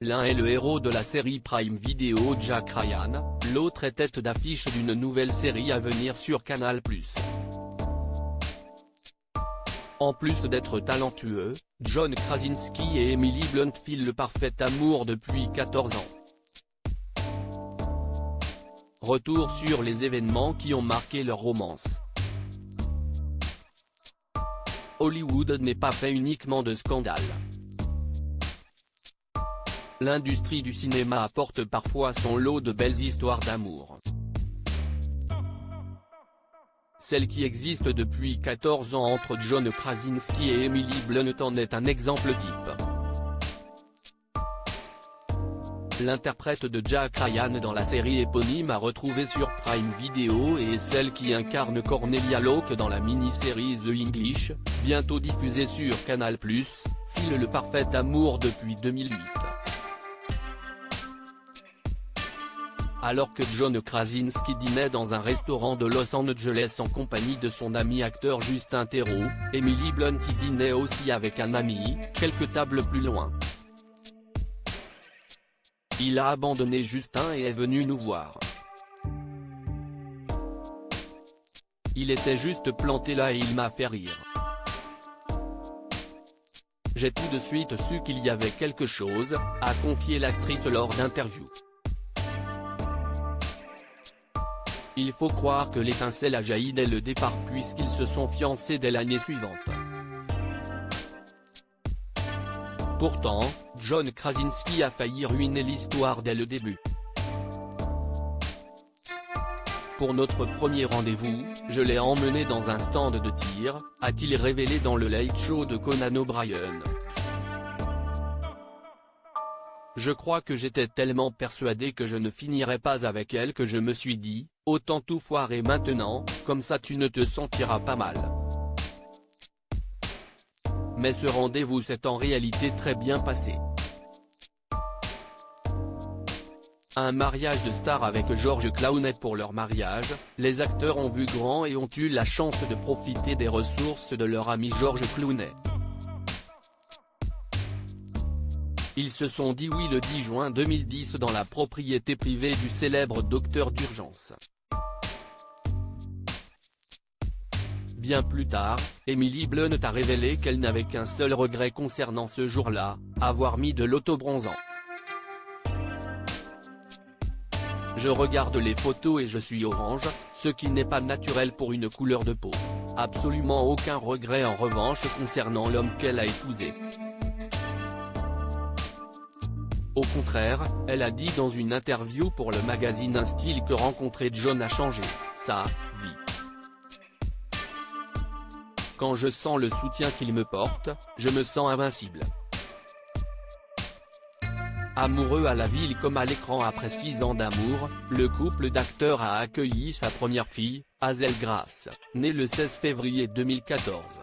L'un est le héros de la série Prime Video Jack Ryan, l'autre est tête d'affiche d'une nouvelle série à venir sur Canal+. En plus d'être talentueux, John Krasinski et Emily Blunt filent le parfait amour depuis 14 ans. Retour sur les événements qui ont marqué leur romance. Hollywood n'est pas fait uniquement de scandales. L'industrie du cinéma apporte parfois son lot de belles histoires d'amour. Celle qui existe depuis 14 ans entre John Krasinski et Emily Blunt en est un exemple type. L'interprète de Jack Ryan dans la série éponyme à retrouver sur Prime Video et celle qui incarne Cornelia Locke dans la mini-série The English, bientôt diffusée sur Canal+, filent le parfait amour depuis 2008. Alors que John Krasinski dînait dans un restaurant de Los Angeles en compagnie de son ami acteur Justin Theroux, Emily Blunt y dînait aussi avec un ami, quelques tables plus loin. Il a abandonné Justin et est venu nous voir. Il était juste planté là et il m'a fait rire. J'ai tout de suite su qu'il y avait quelque chose, a confié l'actrice lors d'interviews. Il faut croire que l'étincelle a jailli dès le départ puisqu'ils se sont fiancés dès l'année suivante. Pourtant, John Krasinski a failli ruiner l'histoire dès le début. Pour notre premier rendez-vous, je l'ai emmené dans un stand de tir, a-t-il révélé dans le Late Show de Conan O'Brien. Je crois que j'étais tellement persuadé que je ne finirais pas avec elle que je me suis dit, autant tout foirer maintenant, comme ça tu ne te sentiras pas mal. Mais ce rendez-vous s'est en réalité très bien passé. Un mariage de stars avec George Clooney pour leur mariage, les acteurs ont vu grand et ont eu la chance de profiter des ressources de leur ami George Clooney. Ils se sont dit oui le 10 juin 2010 dans la propriété privée du célèbre docteur d'urgence. Bien plus tard, Emily Blunt a révélé qu'elle n'avait qu'un seul regret concernant ce jour-là, avoir mis de l'autobronzant. Je regarde les photos et je suis orange, ce qui n'est pas naturel pour une couleur de peau. Absolument aucun regret en revanche concernant l'homme qu'elle a épousé. Au contraire, elle a dit dans une interview pour le magazine Un Style que rencontrer John a changé sa vie. Quand je sens le soutien qu'il me porte, je me sens invincible. Amoureux à la ville comme à l'écran après 6 ans d'amour, le couple d'acteurs a accueilli sa première fille, Hazel Grace, née le 16 février 2014.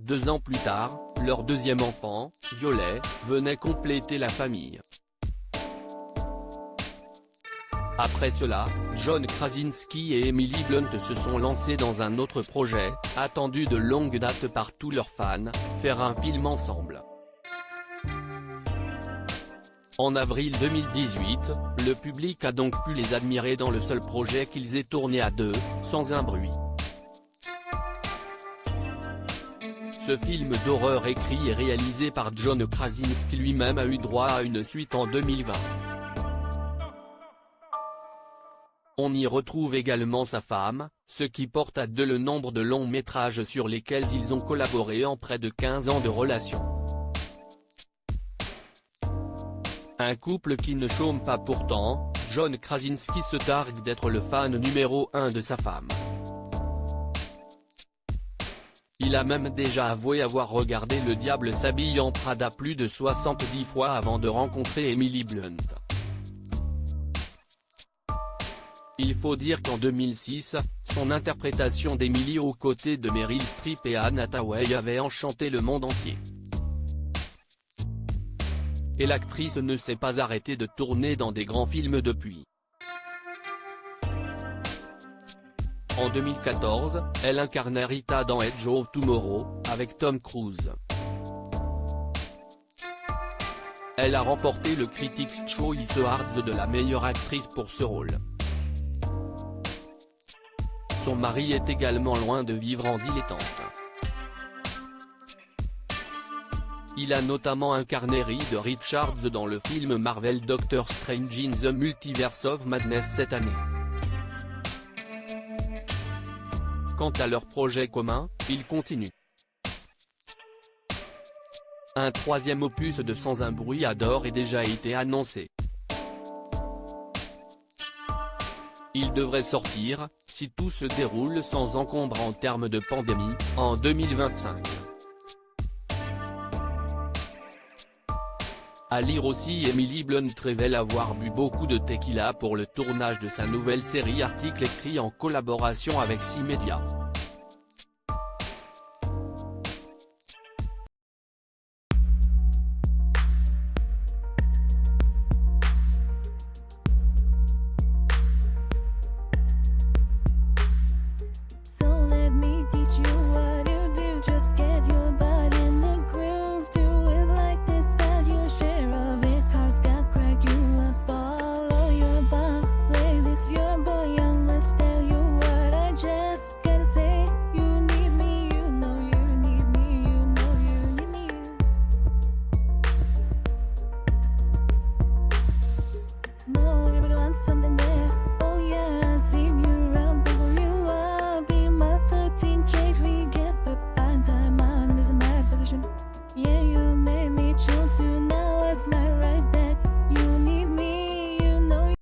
2 ans plus tard, leur deuxième enfant, Violet, venait compléter la famille. Après cela, John Krasinski et Emily Blunt se sont lancés dans un autre projet, attendu de longue date par tous leurs fans, faire un film ensemble. En avril 2018, le public a donc pu les admirer dans le seul projet qu'ils aient tourné à deux, sans un bruit. Ce film d'horreur écrit et réalisé par John Krasinski lui-même a eu droit à une suite en 2020. On y retrouve également sa femme, ce qui porte à 2 le nombre de longs métrages sur lesquels ils ont collaboré en près de 15 ans de relation. Un couple qui ne chôme pas pourtant, John Krasinski se targue d'être le fan numéro 1 de sa femme. Il a même déjà avoué avoir regardé Le Diable s'habille en Prada plus de 70 fois avant de rencontrer Emily Blunt. Il faut dire qu'en 2006, son interprétation d'Emily aux côtés de Meryl Streep et Anne Hathaway avait enchanté le monde entier. Et l'actrice ne s'est pas arrêtée de tourner dans des grands films depuis. En 2014, elle incarnait Rita dans Edge of Tomorrow, avec Tom Cruise. Elle a remporté le Critics' Choice Awards de la meilleure actrice pour ce rôle. Son mari est également loin de vivre en dilettante. Il a notamment incarné Reed Richards dans le film Marvel Doctor Strange in the Multiverse of Madness cette année. Quant à leur projet commun, ils continuent. Un troisième opus de Sans un bruit a d'ores et déjà été annoncé. Il devrait sortir, si tout se déroule sans encombre en termes de pandémie, en 2025. À lire aussi, Emily Blunt révèle avoir bu beaucoup de tequila pour le tournage de sa nouvelle série, article écrit en collaboration avec 6 médias.